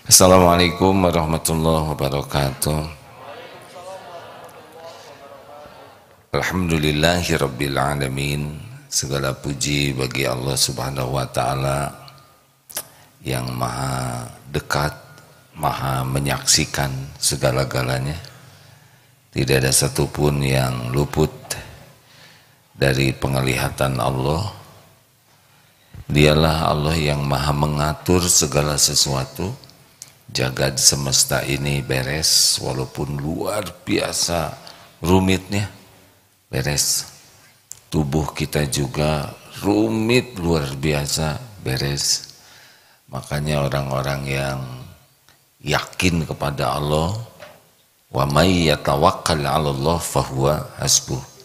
Assalamualaikum warahmatullahi wabarakatuh. Alhamdulillahirabbil alamin. Segala puji bagi Allah Subhanahu wa taala yang maha dekat, maha menyaksikan segala-galanya. Tidak ada satupun yang luput dari penglihatan Allah. Dialah Allah yang maha mengatur segala sesuatu. Jagad semesta ini beres, walaupun luar biasa rumitnya, beres. Tubuh kita juga rumit luar biasa, beres. Makanya orang-orang yang yakin kepada Allah, wa may yatawakkal 'ala Allah fahuwa hasbuh.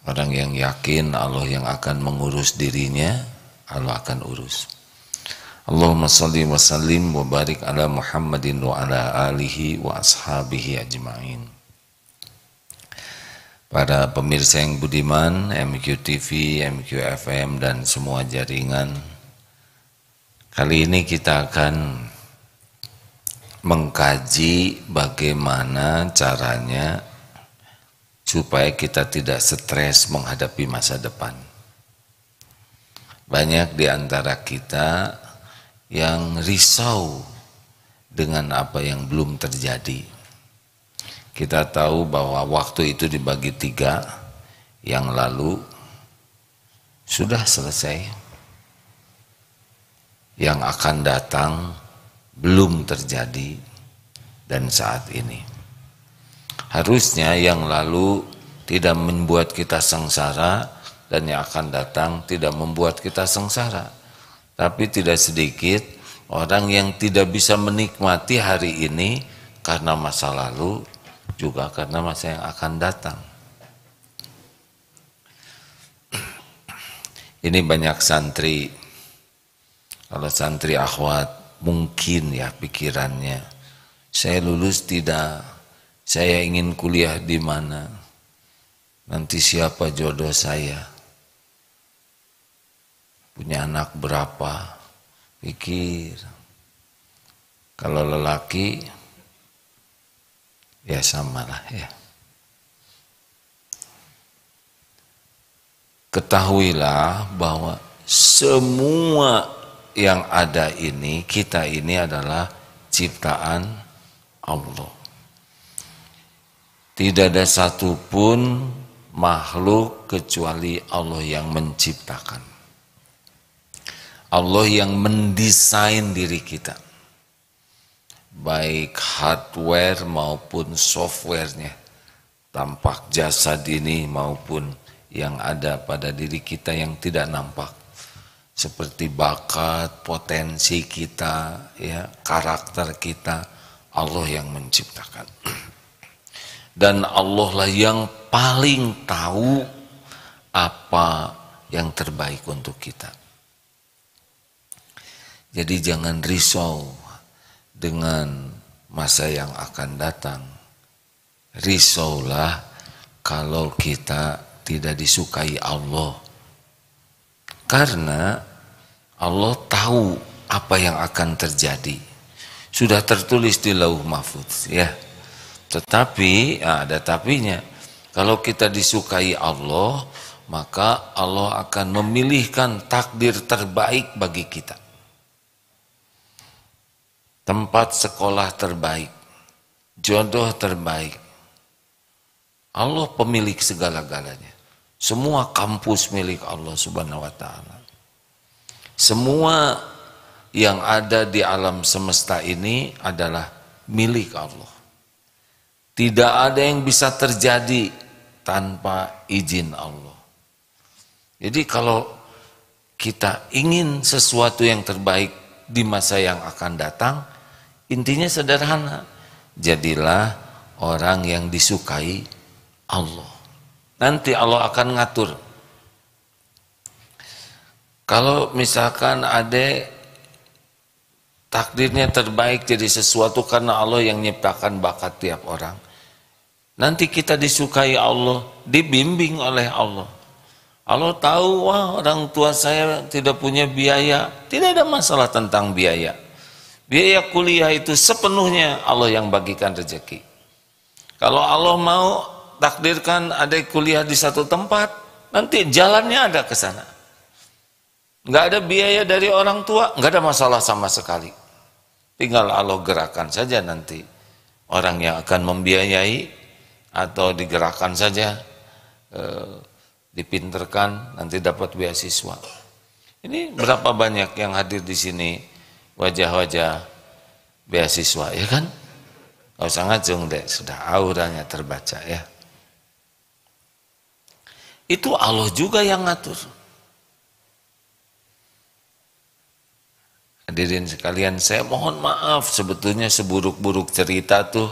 Orang yang yakin Allah yang akan mengurus dirinya, Allah akan urus. Allahumma salli wa sallim wa barik ala Muhammadin wa ala alihi wa ashabihi ajma'in. Para pemirsa yang budiman, MQ TV, MQ FM dan semua jaringan, kali ini kita akan mengkaji bagaimana caranya supaya kita tidak stres menghadapi masa depan. Banyak di antara kita yang risau dengan apa yang belum terjadi. Kita tahu bahwa waktu itu dibagi 3, yang lalu sudah selesai, yang akan datang belum terjadi, dan saat ini. Harusnya yang lalu tidak membuat kita sengsara dan yang akan datang tidak membuat kita sengsara. Tapi tidak sedikit orang yang tidak bisa menikmati hari ini karena masa lalu, juga karena masa yang akan datang. Ini banyak santri, kalau santri akhwat mungkin ya pikirannya, saya lulus tidak, saya ingin kuliah di mana, nanti siapa jodoh saya, punya anak berapa, pikir. Kalau lelaki ya samalah ya. Ketahuilah bahwa semua yang ada ini, kita ini adalah ciptaan Allah. Tidak ada satupun makhluk kecuali Allah yang menciptakan. Allah yang mendesain diri kita. Baik hardware maupun softwarenya. Tampak jasad ini maupun yang ada pada diri kita yang tidak nampak. Seperti bakat, potensi kita, ya, karakter kita, Allah yang menciptakan. Dan Allah lah yang paling tahu apa yang terbaik untuk kita. Jadi jangan risau dengan masa yang akan datang. Risaulah kalau kita tidak disukai Allah. Karena Allah tahu apa yang akan terjadi. Sudah tertulis di Lauh Mahfuz, ya. Tetapi ada tapinya. Kalau kita disukai Allah, maka Allah akan memilihkan takdir terbaik bagi kita. Tempat sekolah terbaik, jodoh terbaik. Allah pemilik segala-galanya. Semua kampus milik Allah Subhanahu wa taala. Semua yang ada di alam semesta ini adalah milik Allah. Tidak ada yang bisa terjadi tanpa izin Allah. Jadi kalau kita ingin sesuatu yang terbaik di masa yang akan datang, intinya sederhana. Jadilah orang yang disukai Allah. Nanti Allah akan ngatur. Kalau misalkan ada takdirnya terbaik jadi sesuatu karena Allah yang menciptakan bakat tiap orang. Nanti kita disukai Allah, dibimbing oleh Allah. Allah tahu, wah orang tua saya tidak punya biaya, tidak ada masalah tentang biaya. Biaya kuliah itu sepenuhnya Allah yang bagikan rezeki. Kalau Allah mau takdirkan adik kuliah di satu tempat, nanti jalannya ada ke sana. Nggak ada biaya dari orang tua, nggak ada masalah sama sekali. Tinggal Allah gerakan saja nanti orang yang akan membiayai atau digerakkan saja, dipinterkan, nanti dapat beasiswa. Ini berapa banyak yang hadir di sini wajah-wajah beasiswa, ya kan? Gak usah ngacung deh, sudah auranya terbaca ya. Itu Allah juga yang ngatur. Hadirin sekalian, saya mohon maaf, sebetulnya seburuk-buruk cerita tuh,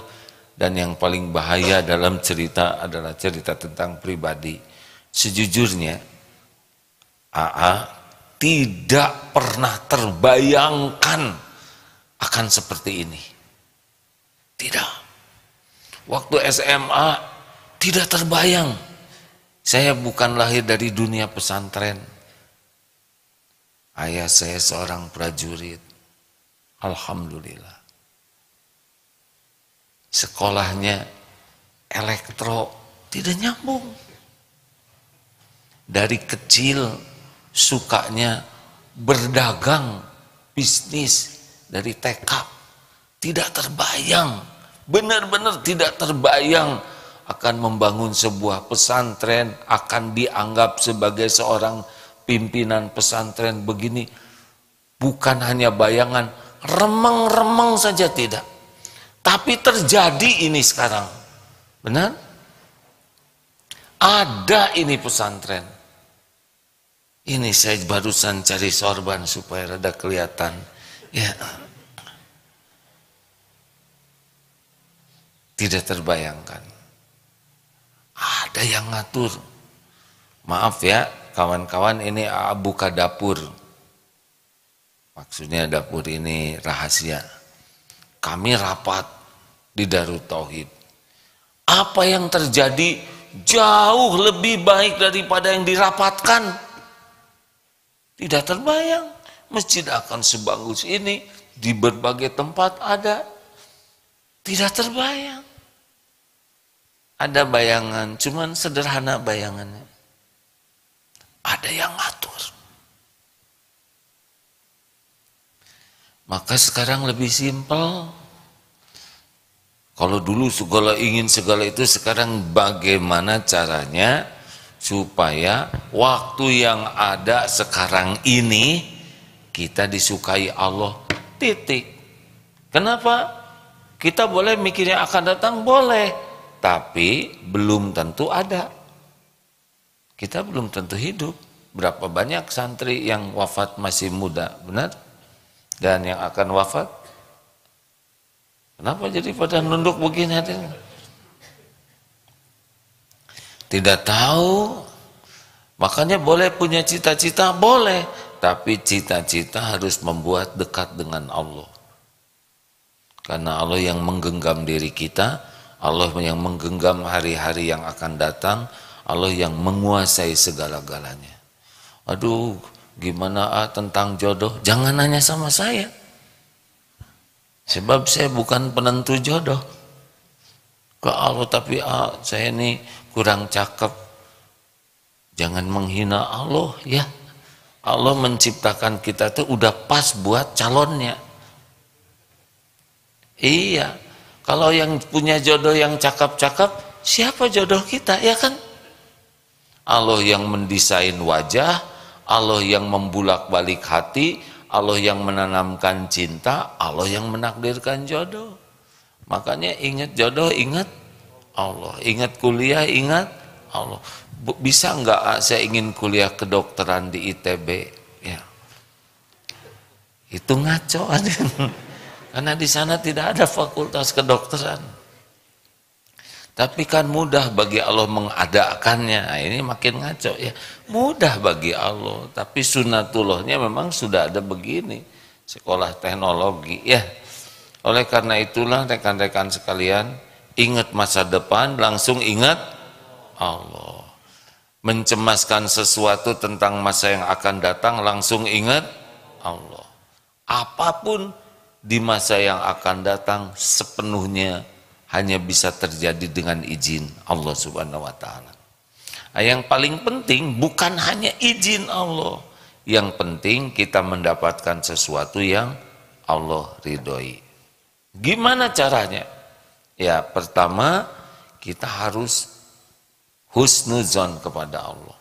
dan yang paling bahaya dalam cerita adalah cerita tentang pribadi. Sejujurnya, AA tidak pernah terbayangkan akan seperti ini. Tidak. Waktu SMA tidak terbayang. Saya bukan lahir dari dunia pesantren. Ayah saya seorang prajurit. Alhamdulillah. Sekolahnya elektro, tidak nyambung. Dari kecil sukanya berdagang, bisnis dari TK. Tidak terbayang, benar-benar tidak terbayang akan membangun sebuah pesantren, akan dianggap sebagai seorang pimpinan pesantren begini. Bukan hanya bayangan, remeng-remeng saja tidak. Tapi terjadi ini sekarang. Benar? Ada ini pesantren. Ini saya barusan cari sorban supaya rada kelihatan. Ya. Tidak terbayangkan. Ada yang ngatur. Maaf ya, kawan-kawan, ini buka dapur. Maksudnya dapur ini rahasia. Kami rapat di Darut Tauhid. Apa yang terjadi jauh lebih baik daripada yang dirapatkan. Tidak terbayang, masjid akan sebagus ini, di berbagai tempat ada. Tidak terbayang. Ada bayangan, cuman sederhana bayangannya. Ada yang ngatur. Maka sekarang lebih simpel. Kalau dulu segala ingin segala itu, sekarang bagaimana caranya supaya waktu yang ada sekarang ini kita disukai Allah, titik. Kenapa? Kita boleh mikirnya akan datang, boleh, tapi belum tentu ada. Kita belum tentu hidup. Berapa banyak santri yang wafat masih muda, benar? Dan yang akan wafat, kenapa jadi pada nunduk begini? Tidak tahu. Makanya boleh punya cita-cita, boleh. Tapi cita-cita harus membuat dekat dengan Allah. Karena Allah yang menggenggam diri kita, Allah yang menggenggam hari-hari yang akan datang, Allah yang menguasai segala-galanya. Aduh, gimana tentang jodoh? Jangan nanya sama saya. Sebab saya bukan penentu jodoh. Ke Allah, tapi saya ini kurang cakep. Jangan menghina Allah ya. Allah menciptakan kita tuh udah pas buat calonnya. Iya. Kalau yang punya jodoh yang cakep-cakep, siapa jodoh kita, ya kan? Allah yang mendesain wajah, Allah yang membulak-balik hati, Allah yang menanamkan cinta, Allah yang menakdirkan jodoh. Makanya ingat jodoh, ingat Allah. Ingat kuliah, ingat Allah. Bisa enggak saya ingin kuliah kedokteran di ITB? Ya. Itu ngaco. Karena di sana tidak ada fakultas kedokteran. Tapi kan mudah bagi Allah mengadakannya. Nah, ini makin ngaco ya. Mudah bagi Allah, tapi sunatullahnya memang sudah ada begini. Sekolah teknologi ya. Oleh karena itulah rekan-rekan sekalian, ingat masa depan, langsung ingat Allah. mencemaskan sesuatu tentang masa yang akan datang, langsung ingat Allah. Apapun di masa yang akan datang sepenuhnya hanya bisa terjadi dengan izin Allah Subhanahu wa taala. Yang paling penting bukan hanya izin Allah, yang penting kita mendapatkan sesuatu yang Allah ridhoi. Gimana caranya? Ya, pertama kita harus husnuzon kepada Allah.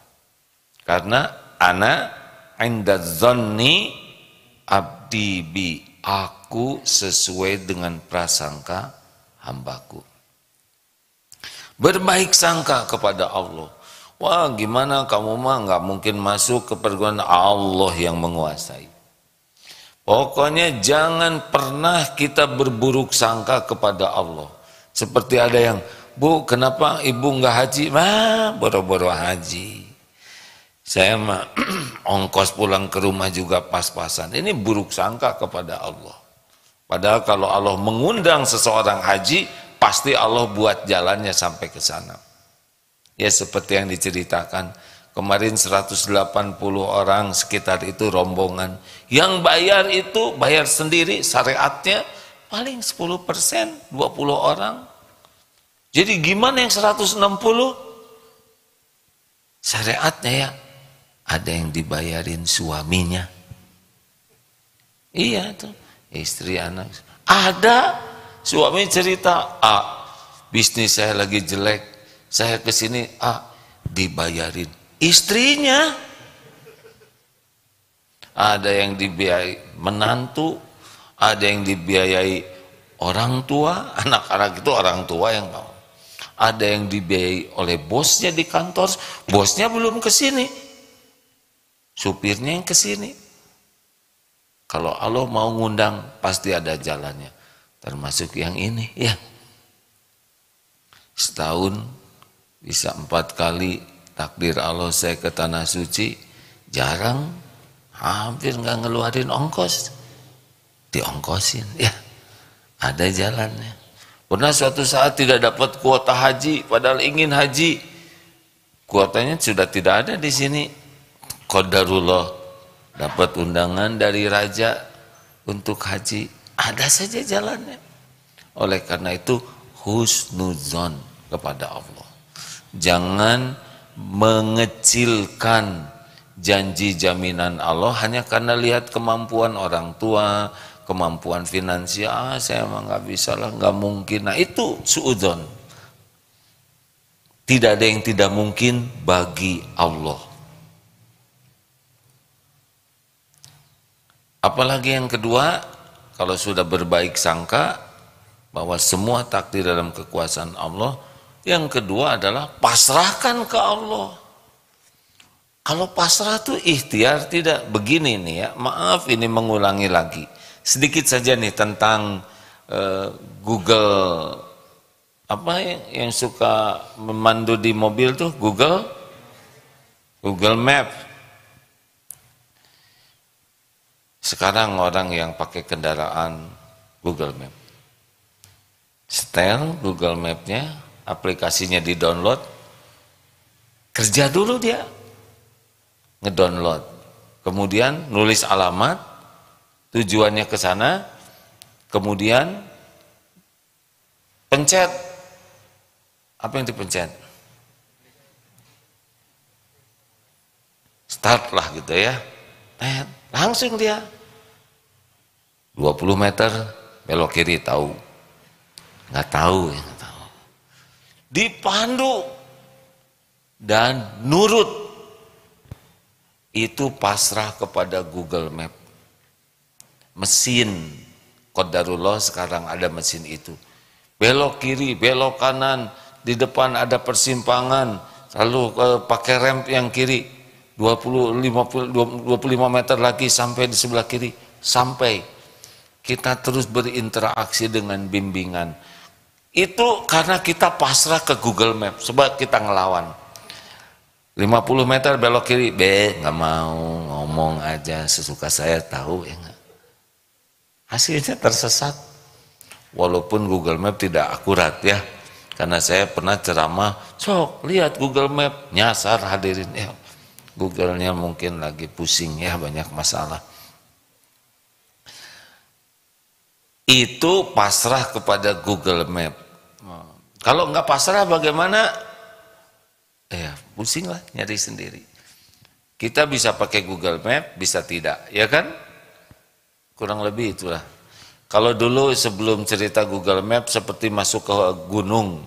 Karena ana inda dzanni abdi bi, aku sesuai dengan prasangka hambaku. Berbaik sangka kepada Allah. Wah, gimana kamu mah nggak mungkin masuk ke perguruan Allah yang menguasai. Pokoknya jangan pernah kita berburuk sangka kepada Allah. Seperti ada yang, Bu, kenapa ibu nggak haji? Boro-boro haji. Saya mah ongkos pulang ke rumah juga pas-pasan. Ini buruk sangka kepada Allah. Padahal kalau Allah mengundang seseorang haji, pasti Allah buat jalannya sampai ke sana. Ya seperti yang diceritakan, kemarin 180 orang sekitar itu rombongan. Yang bayar itu bayar sendiri, syariatnya paling 10%, 20 orang. Jadi gimana yang 160? Syariatnya ya, ada yang dibayarin suaminya. Iya tuh, istri anak. Ada suami cerita, bisnis saya lagi jelek, saya kesini, dibayarin istrinya. Ada yang dibiayai menantu, ada yang dibiayai orang tua, anak-anak itu orang tua yang mau. Ada yang dibiayai oleh bosnya di kantor, bosnya belum kesini, supirnya yang kesini. Kalau Allah mau ngundang, pasti ada jalannya. Termasuk yang ini, ya. Setahun bisa 4 kali takdir Allah saya ke Tanah Suci, jarang, hampir nggak ngeluarin ongkos, diongkosin, ya. Ada jalannya. Pernah suatu saat tidak dapat kuota haji, padahal ingin haji. Kuotanya sudah tidak ada di sini. Qadarullah, dapat undangan dari raja untuk haji. Ada saja jalannya. Oleh karena itu, husnuzon kepada Allah. Jangan mengecilkan janji jaminan Allah hanya karena lihat kemampuan orang tua, kemampuan finansial, saya emang nggak bisa lah, nggak mungkin. Nah itu suudzon. Tidak ada yang tidak mungkin bagi Allah. Apalagi yang kedua, kalau sudah berbaik sangka bahwa semua takdir dalam kekuasaan Allah, yang kedua adalah pasrahkan ke Allah. Kalau pasrah tuh ikhtiar, tidak begini nih ya. Maaf ini mengulangi lagi. Sedikit saja nih tentang Google, apa yang suka memandu di mobil tuh, Google Map. Sekarang orang yang pakai kendaraan Google Map, setel Google Map-nya, aplikasinya di-download, kerja dulu dia, ngedownload, kemudian nulis alamat, tujuannya ke sana, kemudian pencet. Apa yang dipencet? Start lah gitu ya. Langsung dia 20 meter belok kiri, tahu. Nggak tahu ya, nggak tahu. Dipandu dan nurut. Itu pasrah kepada Google Map. Mesin qadarullah sekarang ada mesin itu. Belok kiri, belok kanan, di depan ada persimpangan, lalu pakai rem yang kiri 25 meter lagi sampai di sebelah kiri. Sampai kita terus berinteraksi dengan bimbingan. Itu karena kita pasrah ke Google Map, sebab kita ngelawan. 50 meter belok kiri, nggak mau, ngomong aja sesuka saya, tahu ya nggak. Hasilnya tersesat. Walaupun Google Map tidak akurat ya, Karena saya pernah ceramah, sok lihat Google Map, nyasar hadirin ya. Google-nya mungkin lagi pusing ya, banyak masalah. Itu pasrah kepada Google Map. Kalau nggak pasrah bagaimana? Ya pusing lah, nyari sendiri. Kita bisa pakai Google Map, bisa tidak, ya kan? Kurang lebih itulah. Kalau dulu sebelum cerita Google Map seperti masuk ke gunung,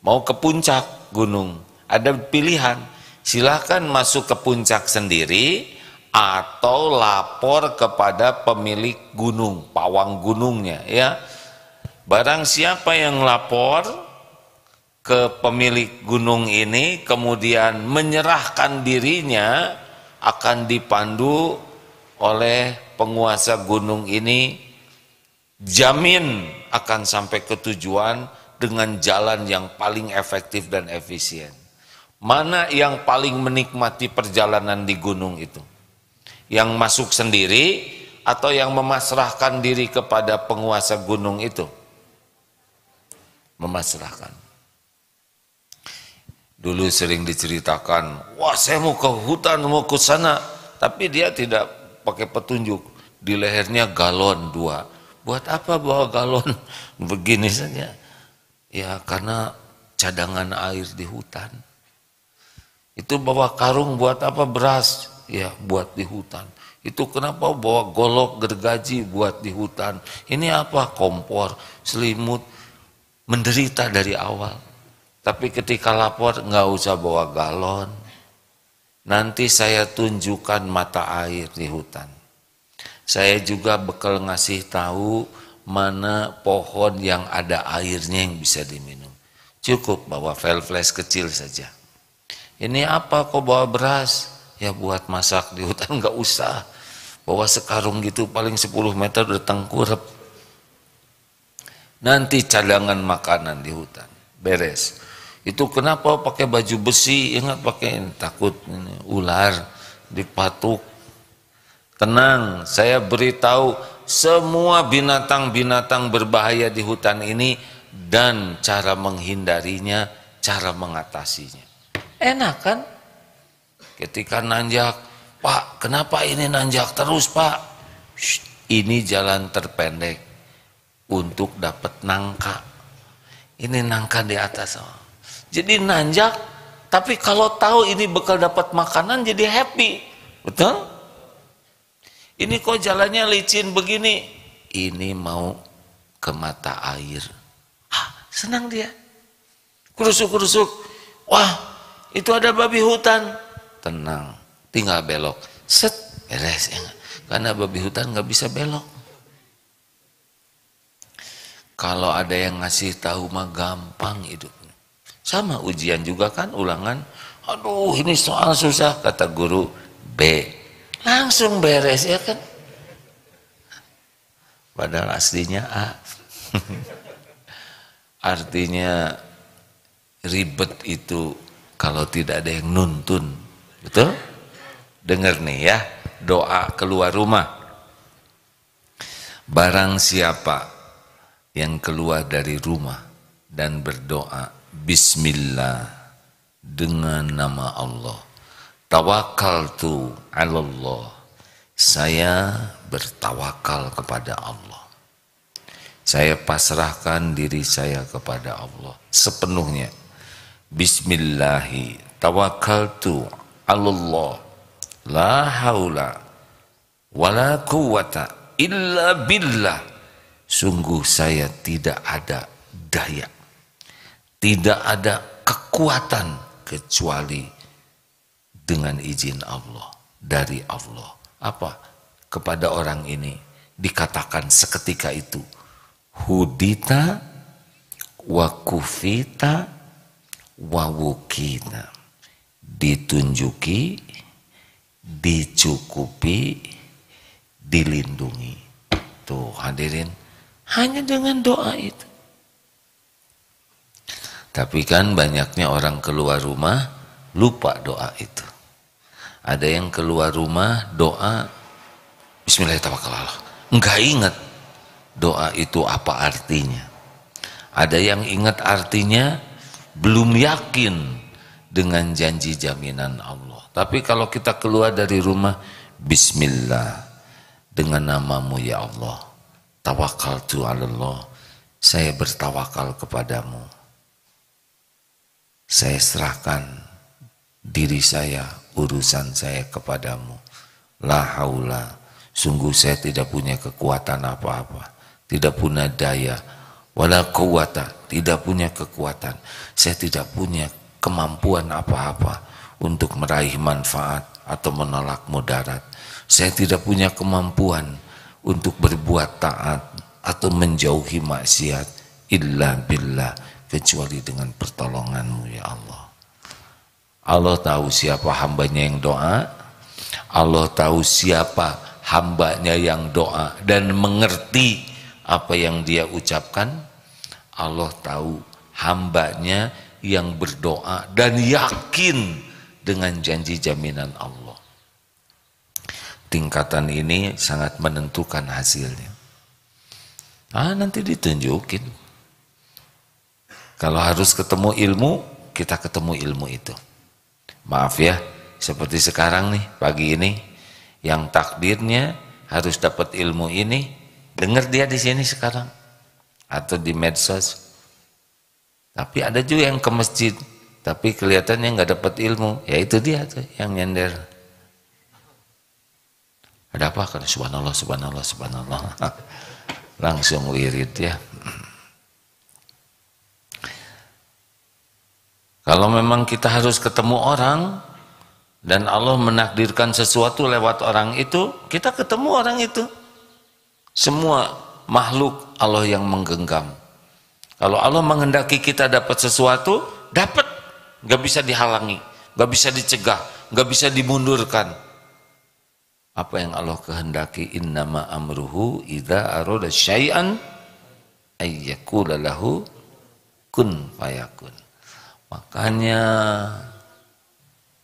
mau ke puncak gunung, ada pilihan, silahkan masuk ke puncak sendiri atau lapor kepada pemilik gunung, pawang gunungnya ya. Barang siapa yang lapor ke pemilik gunung ini kemudian menyerahkan dirinya akan dipandu oleh penguasa gunung ini, jamin akan sampai ke tujuan dengan jalan yang paling efektif dan efisien. Mana yang paling menikmati perjalanan di gunung itu? Yang masuk sendiri atau yang memasrahkan diri kepada penguasa gunung itu? Memasrahkan. Dulu sering diceritakan, wah saya mau ke hutan, mau ke sana, tapi dia tidak pakai petunjuk, di lehernya galon 2. Buat apa bawa galon begini saja? Ya karena cadangan air di hutan. Itu bawa karung buat apa? Beras, ya buat di hutan. Itu kenapa bawa golok gergaji buat di hutan? Ini apa? Kompor, selimut, menderita dari awal. Tapi ketika lapor nggak usah bawa galon. Nanti saya tunjukkan mata air di hutan. Saya juga bekal ngasih tahu mana pohon yang ada airnya yang bisa diminum. Cukup bawa flash kecil saja. Ini apa kok bawa beras? Ya buat masak di hutan, nggak usah. Bawa sekarung gitu paling 10 meter udah tengkurap. Nanti cadangan makanan di hutan. Beres. Itu kenapa pakai baju besi? Ingat pakai ini, takut ini, ular dipatuk. Tenang, saya beritahu semua binatang-binatang berbahaya di hutan ini dan cara menghindarinya, cara mengatasinya. Enak kan? Ketika nanjak, Pak, kenapa ini nanjak terus, Pak? Shh, ini jalan terpendek untuk dapat nangka. Ini nangka di atas. Jadi nanjak, tapi kalau tahu ini bakal dapat makanan jadi happy. Betul? Ini kok jalannya licin begini? Ini mau ke mata air. Senang dia. Kurusuk-kurusuk. Wah, itu ada babi hutan. Tenang, tinggal belok. Set, beres. Karena babi hutan nggak bisa belok. Kalau ada yang ngasih tahu mah gampang hidupnya. Sama ujian juga kan, ulangan. Aduh, ini soal susah, kata guru. B. Langsung beres ya kan. Padahal aslinya A. Artinya ribet itu kalau tidak ada yang nuntun. Betul? Dengar nih ya, doa keluar rumah. Barang siapa yang keluar dari rumah dan berdoa Bismillah dengan nama Allah, tawakkaltu 'ala Allah, saya bertawakal kepada Allah, saya pasrahkan diri saya kepada Allah sepenuhnya. Bismillahi tawakkaltu 'ala Allah, la haula wala quwata illa billah. Sungguh saya tidak ada daya, tidak ada kekuatan kecuali dengan izin Allah, dari Allah. Apa? Kepada orang ini dikatakan seketika itu, hudita wa kufita wa wukina, ditunjuki, dicukupi, dilindungi. Tuh hadirin, hanya dengan doa itu. Tapi kan banyaknya orang keluar rumah lupa doa itu. Ada yang keluar rumah doa Bismillahirrahmanirrahim, enggak ingat doa itu apa artinya. Ada yang ingat artinya, belum yakin dengan janji jaminan Allah. Tapi kalau kita keluar dari rumah, bismillah, dengan namamu ya Allah, tawakkaltu 'alallah, saya bertawakal kepadamu, saya serahkan diri saya, urusan saya kepadamu. La haula, sungguh saya tidak punya kekuatan apa-apa, tidak punya daya, wala quwata, tidak punya kekuatan, saya tidak punya kemampuan apa-apa untuk meraih manfaat atau menolak mudarat. Saya tidak punya kemampuan untuk berbuat taat atau menjauhi maksiat illa billah, kecuali dengan pertolonganmu ya Allah. Allah tahu siapa hambanya yang doa, Allah tahu siapa hambanya yang doa dan mengerti apa yang dia ucapkan. Allah tahu hambanya yang berdoa dan yakin dengan janji jaminan Allah. Tingkatan ini sangat menentukan hasilnya. Nanti ditunjukin. Kalau harus ketemu ilmu, kita ketemu ilmu itu. Maaf ya, seperti sekarang nih, pagi ini, yang takdirnya harus dapat ilmu ini, dengar dia di sini sekarang atau di medsos. Tapi ada juga yang ke masjid, tapi kelihatannya nggak dapat ilmu, ya itu dia tuh yang nyender. Ada apa? Karena subhanallah, subhanallah, subhanallah. Langsung wirid ya. Kalau memang kita harus ketemu orang dan Allah menakdirkan sesuatu lewat orang itu, kita ketemu orang itu. Semua makhluk Allah yang menggenggam. Kalau Allah menghendaki kita dapat sesuatu, dapat, nggak bisa dihalangi, nggak bisa dicegah, nggak bisa dimundurkan. Apa yang Allah kehendaki, innama amruhu idza arada syai'an ayyakula lahu kun fayakun. Makanya,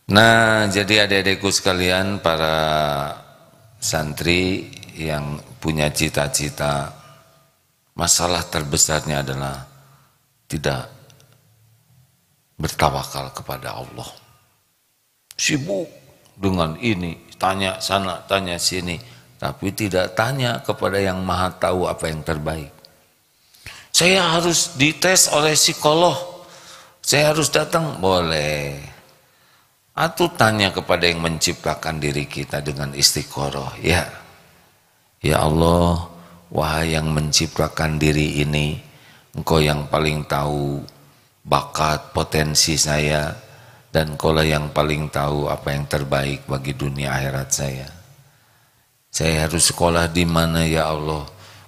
nah jadi adik-adikku sekalian, para santri yang punya cita-cita, masalah terbesarnya adalah tidak bertawakal kepada Allah. Sibuk dengan ini, tanya sana, tanya sini, tapi tidak tanya kepada yang maha tahu apa yang terbaik. Saya harus dites oleh psikolog, saya harus datang, boleh. Atau tanya kepada yang menciptakan diri kita dengan istiqoroh, ya. Ya Allah, wahai yang menciptakan diri ini, Engkau yang paling tahu bakat, potensi saya, dan Engkaulah yang paling tahu apa yang terbaik bagi dunia akhirat saya. Saya harus sekolah di mana ya Allah?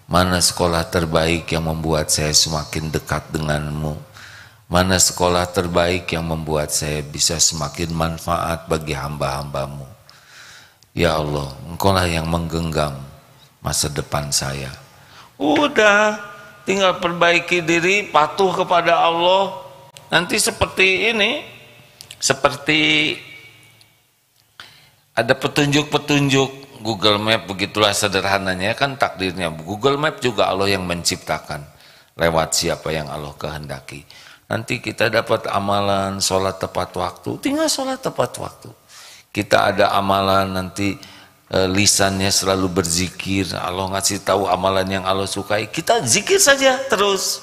Mana sekolah terbaik yang membuat saya semakin dekat denganmu? Mana sekolah terbaik yang membuat saya bisa semakin manfaat bagi hamba-hambamu? Ya Allah, Engkaulah yang menggenggam masa depan saya. Udah, tinggal perbaiki diri, patuh kepada Allah. Nanti seperti ini, seperti ada petunjuk-petunjuk Google Map, begitulah sederhananya kan takdirnya. Google Map juga Allah yang menciptakan lewat siapa yang Allah kehendaki. Nanti kita dapat amalan sholat tepat waktu, tinggal sholat tepat waktu. Kita ada amalan nanti lisannya selalu berzikir, Allah ngasih tahu amalan yang Allah sukai, kita zikir saja terus.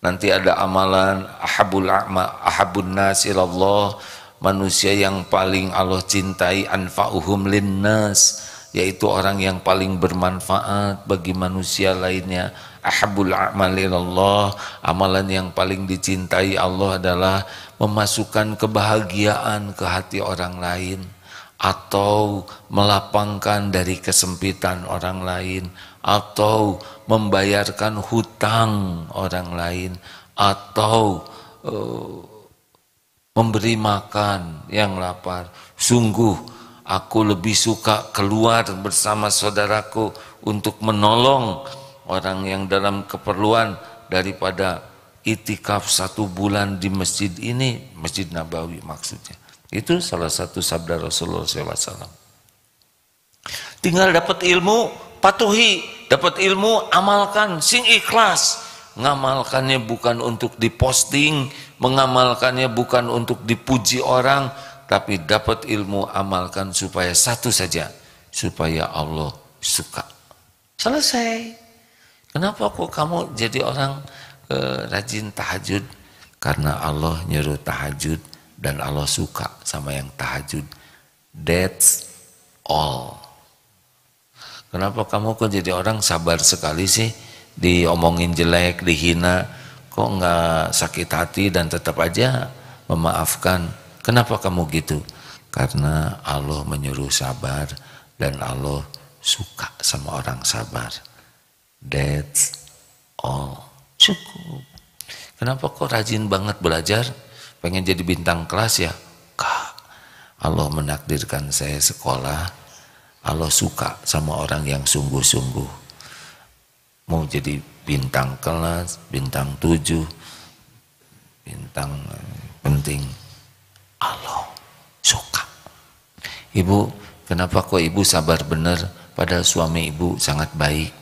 Nanti ada amalan ahabun nas ilallah, manusia yang paling Allah cintai, anfa'uhum linnas, yaitu orang yang paling bermanfaat bagi manusia lainnya. Ahabul a'mal ilallah, amalan yang paling dicintai Allah adalah memasukkan kebahagiaan ke hati orang lain, atau melapangkan dari kesempitan orang lain, atau membayarkan hutang orang lain, atau memberi makan yang lapar. Sungguh aku lebih suka keluar bersama saudaraku untuk menolong orang yang dalam keperluan daripada itikaf 1 bulan di masjid ini, Masjid Nabawi maksudnya. Itu salah satu sabda Rasulullah SAW. Tinggal dapat ilmu, patuhi, dapat ilmu, amalkan, sing ikhlas. ngamalkannya bukan untuk diposting, mengamalkannya bukan untuk dipuji orang, tapi dapat ilmu amalkan supaya satu saja, supaya Allah suka. Selesai. Kenapa kok kamu jadi orang rajin tahajud? Karena Allah nyuruh tahajud dan Allah suka sama yang tahajud. That's all. Kenapa kamu kok jadi orang sabar sekali sih? Diomongin jelek, dihina, kok nggak sakit hati dan tetap aja memaafkan? Kenapa kamu gitu? Karena Allah menyuruh sabar dan Allah suka sama orang sabar. That's all. Cukup. Kenapa kok rajin banget belajar? Pengen jadi bintang kelas ya? Kak, Allah menakdirkan saya sekolah. Allah suka sama orang yang sungguh-sungguh. Mau jadi bintang kelas, bintang 7, bintang penting. Allah suka. Ibu, kenapa kok ibu sabar bener padahal suami ibu sangat baik?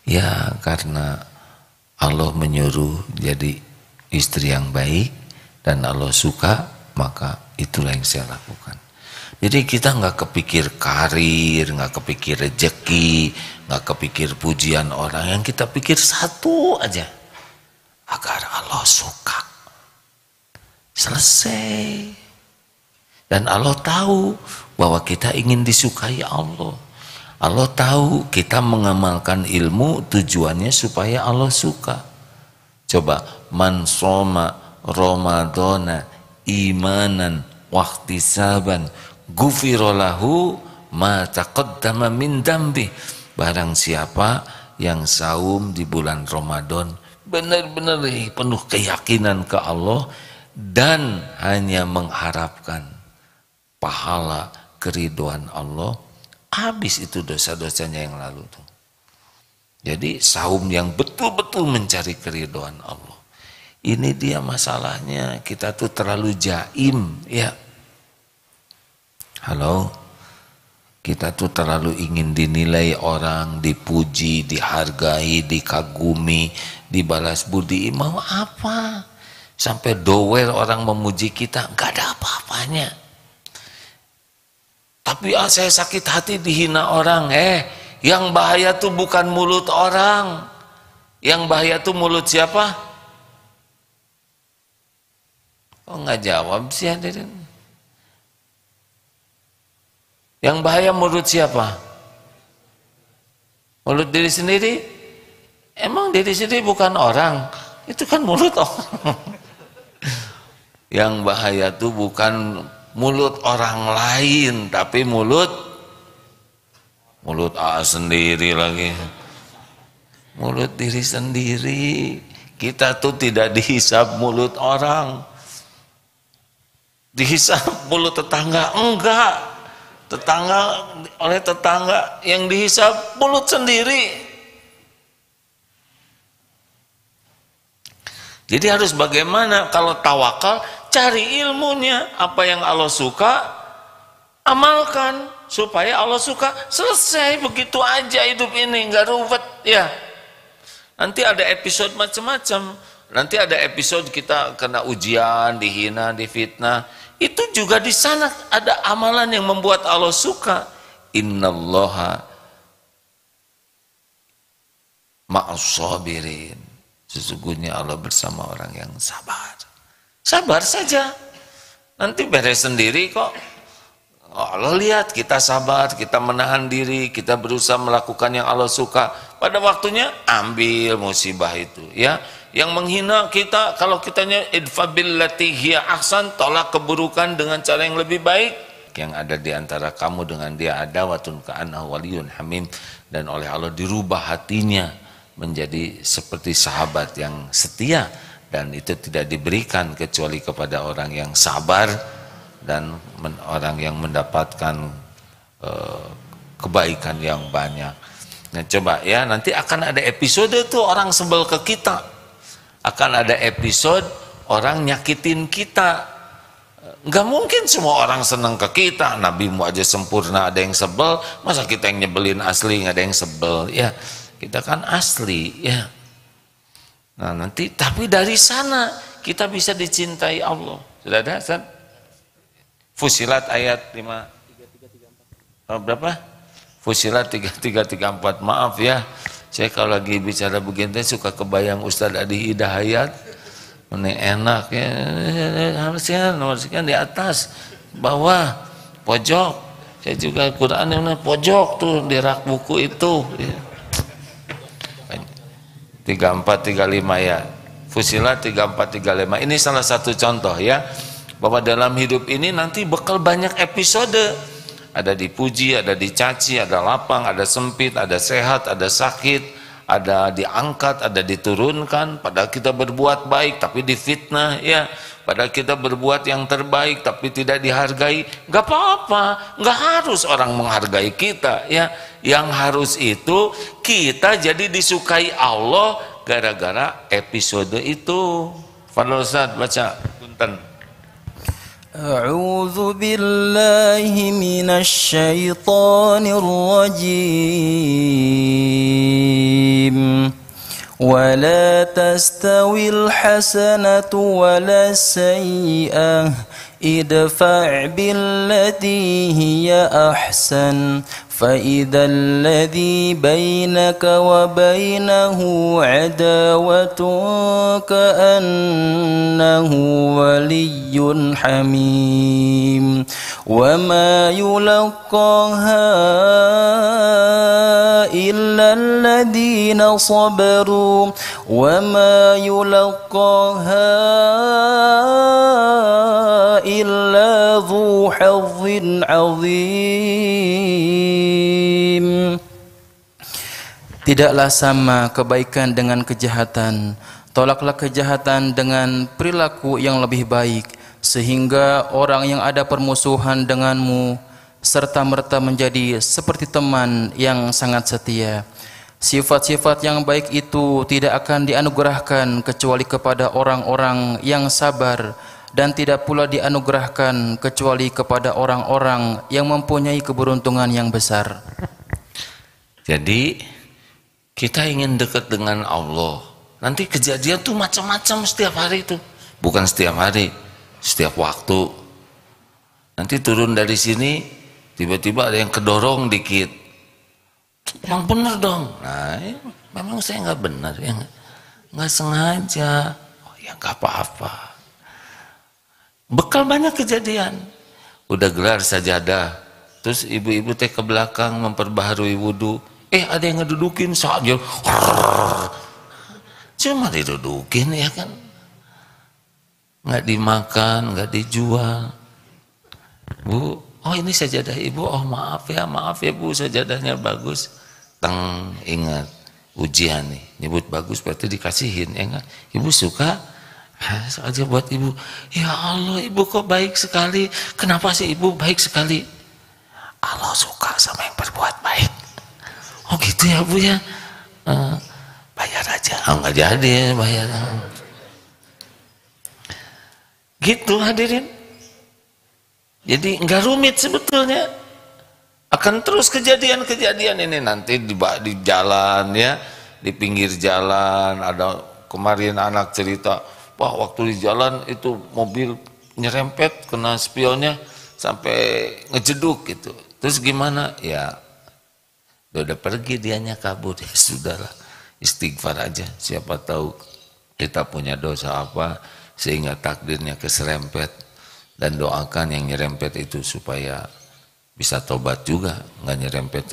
Ya karena Allah menyuruh jadi istri yang baik dan Allah suka, maka itulah yang saya lakukan. Jadi kita nggak kepikir karir, nggak kepikir rezeki, nggak kepikir pujian orang. Yang kita pikir satu aja, agar Allah suka. Selesai. Dan Allah tahu bahwa kita ingin disukai Allah. Allah tahu kita mengamalkan ilmu tujuannya supaya Allah suka. Coba, man soma Ramadana imanan wahtisaban gufirolahu ma taqaddama min dambi. Barang siapa yang saum di bulan Ramadan benar-benar penuh keyakinan ke Allah dan hanya mengharapkan pahala keriduan Allah, habis itu dosa-dosanya yang lalu tuh. Jadi saum yang betul-betul mencari keriduan Allah. Ini dia masalahnya, kita tuh terlalu jaim, ya. Halo, kita tuh terlalu ingin dinilai orang, dipuji, dihargai, dikagumi, dibalas budi. Mau apa? Sampai dower orang memuji kita, nggak ada apa-apanya. Tapi saya sakit hati dihina orang. Yang bahaya tuh bukan mulut orang, yang bahaya tuh mulut siapa? Oh nggak jawab sih hadirin. Yang bahaya mulut siapa? Mulut diri sendiri? Emang diri sendiri bukan orang? Itu kan mulut orang. Yang bahaya tuh bukan mulut orang lain, tapi mulut sendiri lagi. Mulut diri sendiri. Kita tuh tidak dihisab mulut orang. Dihisab mulut tetangga, enggak. Oleh tetangga yang dihisab mulut sendiri. Jadi harus bagaimana? Kalau tawakal, cari ilmunya. Apa yang Allah suka, amalkan supaya Allah suka. Selesai, begitu aja hidup ini, nggak ruwet ya. Nanti ada episode macam-macam. Nanti ada episode kita kena ujian, dihina, difitnah. Itu juga di sana ada amalan yang membuat Allah suka. Innallaha ma'as-sabirin. Sesungguhnya Allah bersama orang yang sabar. Sabar saja. Nanti beres sendiri kok. Allah lihat kita sabar, kita menahan diri, kita berusaha melakukan yang Allah suka. Pada waktunya ambil musibah itu, ya. Yang menghina kita, kalau kitanya idfa billati hiya ahsan, tolak keburukan dengan cara yang lebih baik. Yang ada di antara kamu dengan dia adawatun ka'annahu waliyun hamim, dan oleh Allah dirubah hatinya menjadi seperti sahabat yang setia, dan itu tidak diberikan kecuali kepada orang yang sabar dan orang yang mendapatkan kebaikan yang banyak. Nah coba ya, nanti akan ada episode tuh orang sebel ke kita, akan ada episode orang nyakitin kita, nggak mungkin semua orang senang ke kita. Nabimu aja sempurna, ada yang sebel, masa kita yang nyebelin asli nggak ada yang sebel? Ya, kita kan asli ya. Nah nanti, tapi dari sana kita bisa dicintai Allah. Sudah ada Ustaz? Fusilat ayat 5 berapa? Fusilat 3334. Maaf ya, saya kalau lagi bicara begini suka kebayang Ustaz Adi Hidayat. Ini enak ya, harusnya nomor sekian di atas, bawah, pojok. Saya juga Quran yang pojok tuh di rak buku itu. 3435 ya. Fusilat 3435. Ini salah satu contoh ya, bahwa dalam hidup ini nanti bakal banyak episode. Ada dipuji, ada dicaci, ada lapang, ada sempit, ada sehat, ada sakit, ada diangkat, ada diturunkan. Padahal kita berbuat baik tapi difitnah ya. Padahal kita berbuat yang terbaik tapi tidak dihargai. Gak apa-apa, gak harus orang menghargai kita ya. Yang harus itu kita jadi disukai Allah gara-gara episode itu. Fadl Ustaz baca. Punten. أعوذ بالله من الشيطان الرجيم ولا تستوي الحسنة ولا السيئة ادفع بالتي هي أحسن فإذا الذي بينك وبينه عداوة كأنه ولي حميم وما يلقاها إلا الذين صبروا وما يلقاها إلا ذو حظ عظيم. Tidaklah sama kebaikan dengan kejahatan. Tolaklah kejahatan dengan perilaku yang lebih baik, sehingga orang yang ada permusuhan denganmu serta-merta menjadi seperti teman yang sangat setia. Sifat-sifat yang baik itu tidak akan dianugerahkan kecuali kepada orang-orang yang sabar, dan tidak pula dianugerahkan kecuali kepada orang-orang yang mempunyai keberuntungan yang besar. Jadi kita ingin dekat dengan Allah. Nanti kejadian tuh macam-macam setiap hari itu. Bukan setiap hari, setiap waktu. Nanti turun dari sini, tiba-tiba ada yang kedorong dikit. Yang benar dong. Nah, memang saya nggak benar, ya nggak sengaja. Oh ya nggak apa-apa. Bekal banyak kejadian. Udah gelar sajadah, terus ibu-ibu teh ke belakang memperbaharui wudu. Ada yang ngedudukin saja. Cuma didudukin ya kan. Nggak dimakan, nggak dijual. Bu, oh ini sajadah ibu, oh maaf ya bu, sajadahnya bagus. Ingat ujian nih, nyebut bagus berarti dikasihin ya kan. Ibu suka, aja buat ibu. Ya Allah, ibu kok baik sekali. Kenapa sih ibu baik sekali? Allah suka sama yang berbuat baik. Oh gitu ya bu ya. Bayar aja. Oh nggak jadi bayar. Gitu hadirin. Jadi nggak rumit sebetulnya. Akan terus kejadian-kejadian ini nanti di jalan ya, di pinggir jalan. Ada kemarin anak cerita, wah waktu di jalan itu mobil nyerempet kena spionnya sampai ngejeduk gitu. Terus gimana? Ya udah pergi dianya kabur, ya sudahlah, istighfar aja. Siapa tahu kita punya dosa apa sehingga takdirnya keserempet, dan doakan yang nyerempet itu supaya bisa tobat juga, nggak nyerempet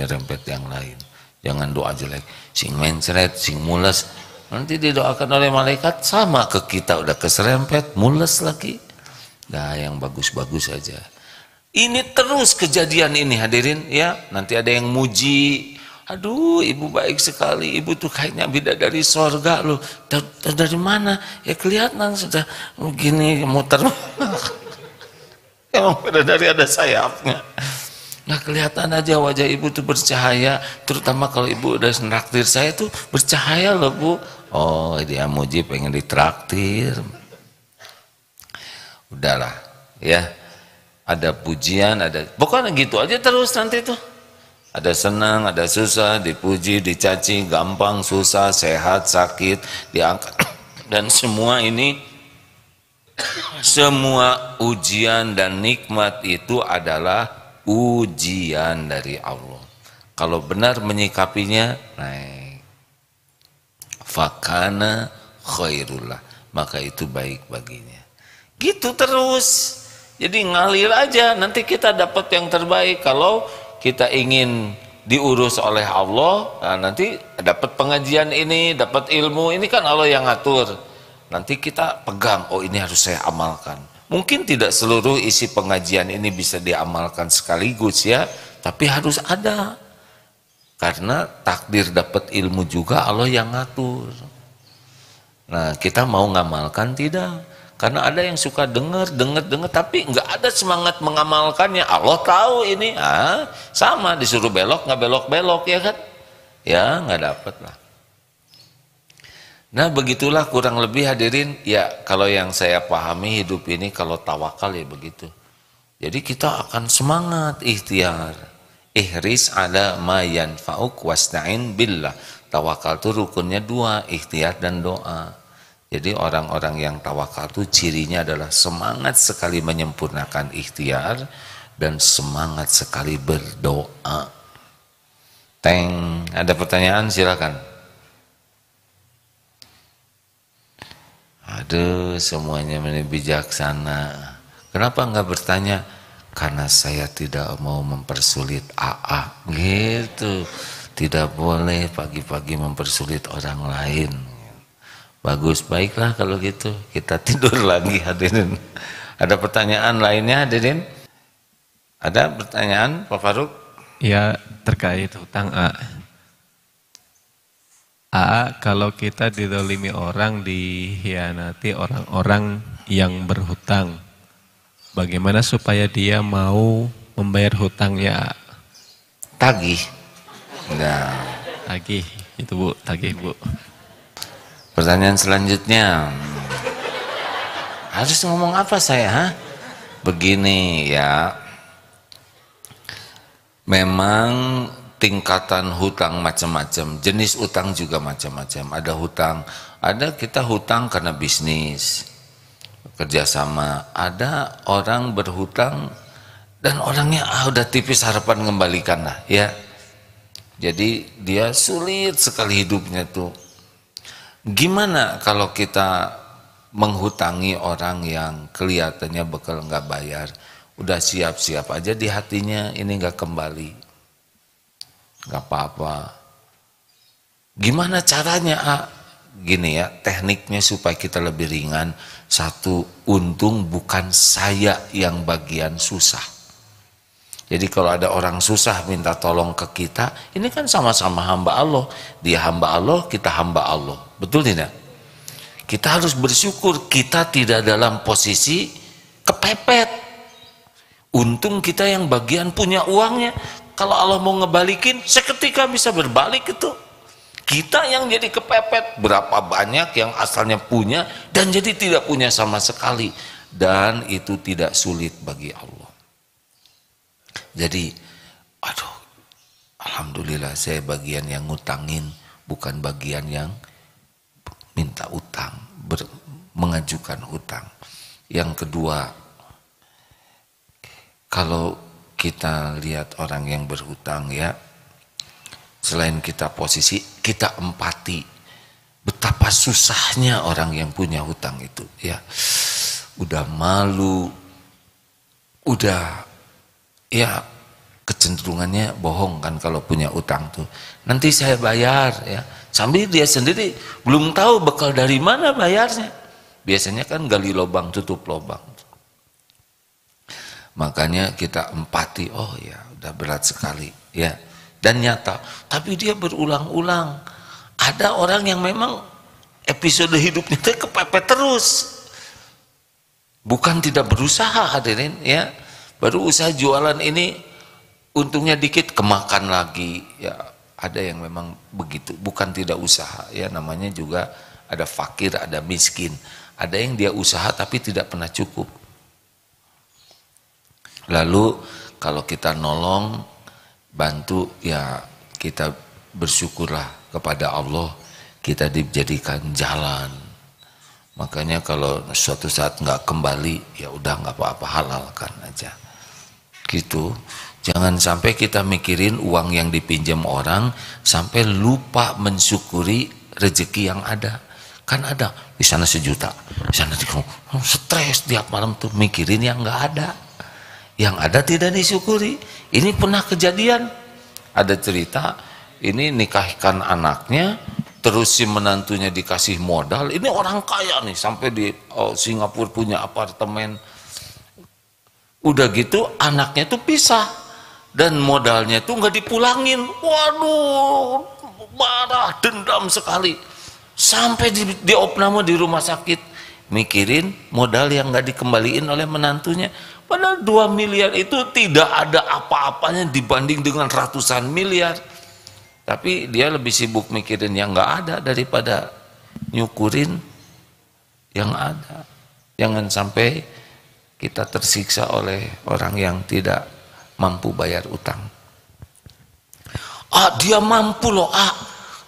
yang lain. Jangan doa jelek, sing mencret, sing mules, nanti didoakan oleh malaikat sama ke kita, udah keserempet, mules lagi. Nah yang bagus-bagus aja. Ini terus kejadian ini hadirin ya. Nanti ada yang muji, aduh ibu baik sekali, ibu tuh kayaknya bidadari sorga loh. Dari mana? Ya kelihatan sudah begini muter. Emang bidadari ada sayapnya. Nah kelihatan aja wajah ibu tuh bercahaya, terutama kalau ibu udah nraktir saya tuh bercahaya loh bu. Oh dia muji pengen ditraktir. Udahlah ya. Ada pujian, ada pokoknya gitu aja terus nanti tuh. Ada senang, ada susah, dipuji, dicaci, gampang, susah, sehat, sakit, diangkat. Dan semua ini, semua ujian dan nikmat itu adalah ujian dari Allah. Kalau benar menyikapinya, naik. Fakana khairullah, maka itu baik baginya. Gitu terus. Jadi ngalir aja, nanti kita dapat yang terbaik. Kalau kita ingin diurus oleh Allah, nah nanti dapat pengajian ini, dapat ilmu, ini kan Allah yang ngatur. Nanti kita pegang, oh ini harus saya amalkan. Mungkin tidak seluruh isi pengajian ini bisa diamalkan sekaligus ya, tapi harus ada. Karena takdir dapat ilmu juga Allah yang ngatur. Nah kita mau ngamalkan tidak? Karena ada yang suka dengar, tapi nggak ada semangat mengamalkannya. Allah tahu ini, sama disuruh belok nggak belok ya kan? Ya nggak dapat lah. Nah begitulah kurang lebih hadirin. Ya kalau yang saya pahami hidup ini kalau tawakal ya begitu. Jadi kita akan semangat ikhtiar. Ihris ala ma yanfa'uk wasta'in billah. Tawakal itu rukunnya dua, ikhtiar dan doa. Jadi orang-orang yang tawakal itu cirinya adalah semangat sekali menyempurnakan ikhtiar dan semangat sekali berdoa. Ada pertanyaan silakan. Aduh semuanya bijaksana. Kenapa enggak bertanya? Karena saya tidak mau mempersulit AA gitu. Tidak boleh pagi-pagi mempersulit orang lain. Bagus, baiklah kalau gitu. Kita tidur lagi hadirin. Ada pertanyaan lainnya hadirin? Ada pertanyaan Pak Faruk? Ya, terkait hutang A. Kalau kita didolimi orang, dihianati orang-orang yang berhutang, bagaimana supaya dia mau membayar hutangnya? Tagih. Nah. Tagih, itu Bu, tagih Bu. Pertanyaan selanjutnya, harus ngomong apa saya? Begini ya, memang tingkatan hutang macam-macam, jenis utang juga macam-macam. Ada hutang, ada kita hutang karena bisnis, kerjasama. Ada orang berhutang dan orangnya udah tipis harapan mengembalikan lah ya. Jadi dia sulit sekali hidupnya tuh. Gimana kalau kita menghutangi orang yang kelihatannya bakal nggak bayar, udah siap-siap aja di hatinya ini nggak kembali, nggak apa-apa. Gimana caranya? Gini ya, tekniknya supaya kita lebih ringan. Satu, untung bukan saya yang bagian susah. Jadi kalau ada orang susah minta tolong ke kita, ini kan sama-sama hamba Allah. Dia hamba Allah, kita hamba Allah. Betul tidak? Kita harus bersyukur kita tidak dalam posisi kepepet. Untung kita yang bagian punya uangnya. Kalau Allah mau ngebalikin, seketika bisa berbalik itu. Kita yang jadi kepepet, berapa banyak yang asalnya punya dan jadi tidak punya sama sekali. Dan itu tidak sulit bagi Allah. Jadi, aduh, alhamdulillah saya bagian yang ngutangin, bukan bagian yang minta utang, mengajukan hutang. Yang kedua, kalau kita lihat orang yang berhutang ya, selain kita posisi, kita empati. Betapa susahnya orang yang punya hutang itu ya. Udah malu, udah ya kecenderungannya bohong kan kalau punya utang tuh. Nanti saya bayar ya. Sambil dia sendiri belum tahu bekal dari mana bayarnya. Biasanya kan gali lubang tutup lubang. Makanya kita empati, oh ya udah berat sekali ya. Dan nyata, tapi dia berulang-ulang. Ada orang yang memang episode hidupnya kepepet terus. Bukan tidak berusaha hadirin ya. Baru usaha jualan ini untungnya dikit kemakan lagi ya. Ada yang memang begitu, bukan tidak usaha ya, namanya juga ada fakir, ada miskin. Ada yang dia usaha tapi tidak pernah cukup. Lalu kalau kita nolong, bantu, ya kita bersyukurlah kepada Allah, kita dijadikan jalan. Makanya kalau suatu saat nggak kembali, ya udah nggak apa-apa, halalkan aja. Gitu. Jangan sampai kita mikirin uang yang dipinjam orang sampai lupa mensyukuri rezeki yang ada. Kan ada di sana 1 juta, di sana stres tiap malam tuh mikirin yang nggak ada. Yang ada tidak disyukuri. Ini pernah kejadian, ada cerita, ini nikahkan anaknya, terus si menantunya dikasih modal. Ini orang kaya nih, sampai di Singapura punya apartemen. Udah gitu anaknya tuh pisah dan modalnya tuh nggak dipulangin. Waduh, marah, dendam sekali. Sampai di opname di rumah sakit, mikirin modal yang nggak dikembaliin oleh menantunya. Padahal 2 miliar itu tidak ada apa-apanya dibanding dengan ratusan miliar. Tapi dia lebih sibuk mikirin yang nggak ada daripada nyukurin yang ada. Jangan sampai kita tersiksa oleh orang yang tidak mampu bayar utang. Dia mampu loh,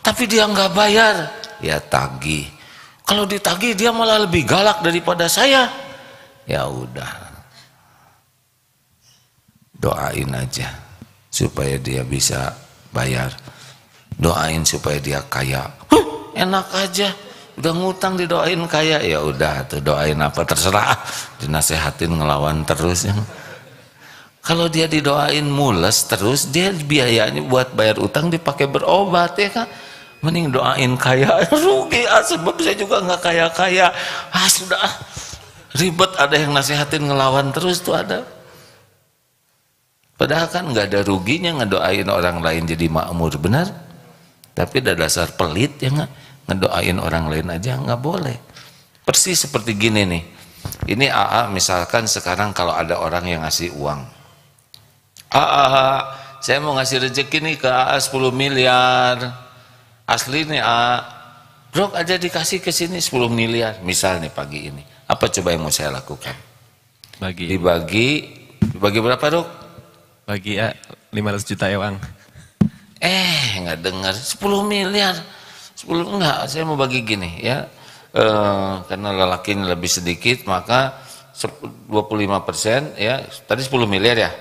tapi dia nggak bayar. Ya tagih. Kalau ditagih dia malah lebih galak daripada saya. Ya udah, doain aja supaya dia bisa bayar. Doain supaya dia kaya. Enak aja, udah ngutang didoain kaya. Ya udah tuh, doain apa terserah, dinasehatin ngelawan terus. Kalau dia didoain mules terus, dia biayanya buat bayar utang dipakai berobat, ya kan. Mending doain kaya, rugi, sebab saya juga nggak kaya-kaya. Sudah ribet, ada yang nasehatin ngelawan terus tuh ada. Padahal kan nggak ada ruginya ngedoain orang lain jadi makmur, benar? Tapi ada dasar pelit ya nggak, ngedoain orang lain aja nggak boleh. Persis seperti gini nih, ini AA misalkan sekarang kalau ada orang yang ngasih uang, saya mau ngasih rezeki nih ke AA 10 miliar, asli nih AA, bro aja dikasih ke sini 10 miliar, misal nih pagi ini, apa coba yang mau saya lakukan? Dibagi berapa dok? Bagi 500 juta ya bang. Nggak dengar, 10 miliar 10 enggak, saya mau bagi gini ya, karena lelakinya lebih sedikit, maka 25% ya, tadi 10 miliar ya,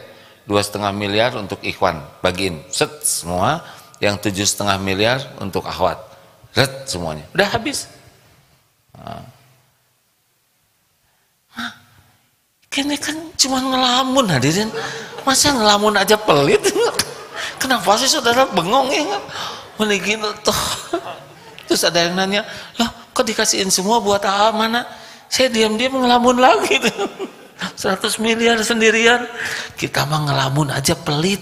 2,5 miliar untuk ikhwan, bagiin set semua, yang 7,5 miliar untuk akhwat, red semuanya, udah habis. Kini kan cuma ngelamun hadirin, masa ngelamun aja pelit? Kenapa sih saudara bengong ya? Mending tuh. Terus ada yang nanya, loh kok dikasihin semua buat AA mana? Saya diam-diam ngelamun lagi. 100 miliar sendirian, kita mah ngelamun aja pelit.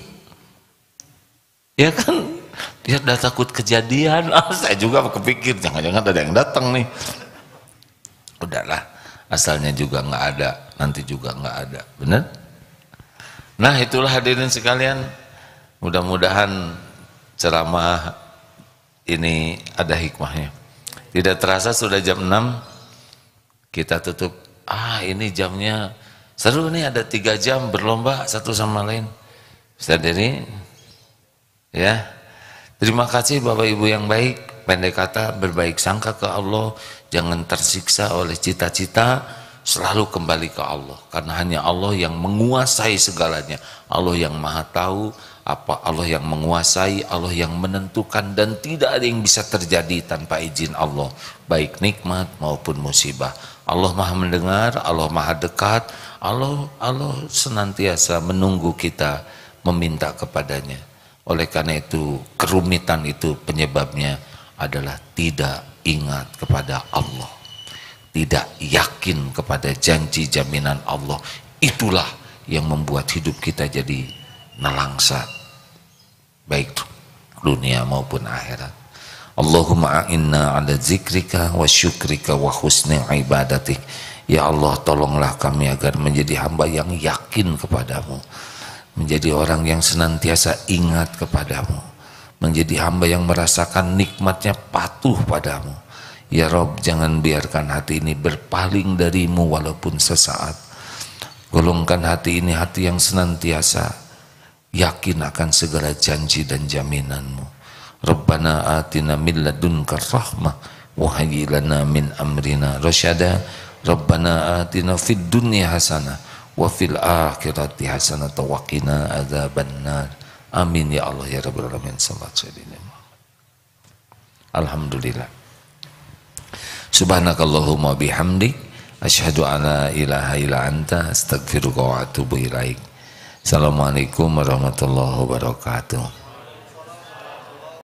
Ya kan? Dia udah takut kejadian. Saya juga kepikir, jangan-jangan ada yang datang nih. Udahlah, asalnya juga nggak ada, nanti juga nggak ada, benar? Nah itulah hadirin sekalian, mudah-mudahan ceramah ini ada hikmahnya. Tidak terasa sudah jam 6, kita tutup. Ini jamnya seru nih, ada 3 jam berlomba satu sama lain. Sadari, ya. Terima kasih Bapak Ibu yang baik. Pendek kata, berbaik sangka ke Allah, jangan tersiksa oleh cita-cita, selalu kembali ke Allah, karena hanya Allah yang menguasai segalanya. Allah yang maha tahu, Allah yang menguasai, Allah yang menentukan, dan tidak ada yang bisa terjadi tanpa izin Allah, baik nikmat maupun musibah. Allah maha mendengar, Allah maha dekat, Allah senantiasa menunggu kita meminta kepadanya. Oleh karena itu, kerumitan itu penyebabnya adalah tidak ingat kepada Allah, tidak yakin kepada janji jaminan Allah. Itulah yang membuat hidup kita jadi nelangsa, baik dunia maupun akhirat. Allahumma a'inna ala zikrika wa syukrika wa husni ibadatik. Ya Allah, tolonglah kami agar menjadi hamba yang yakin kepadamu, menjadi orang yang senantiasa ingat kepadamu, menjadi hamba yang merasakan nikmatnya patuh padamu. Ya Rob, jangan biarkan hati ini berpaling darimu walaupun sesaat. Golongkan hati ini hati yang senantiasa yakin akan segala janji dan jaminanmu. Rabbana atina min ladunka rahmah wa hayyi lana min amrina rasyada. Rabbana atina fid dunya hasanah wa fil akhirati hasanah wa qina adzabannar. Amin ya Allah ya rabbal alamin. Alhamdulillah. Subhanakallahumma bihamdik asyhadu an la ilaha illa anta astaghfiruka wa atubu ilaik. Assalamualaikum warahmatullahi wabarakatuh.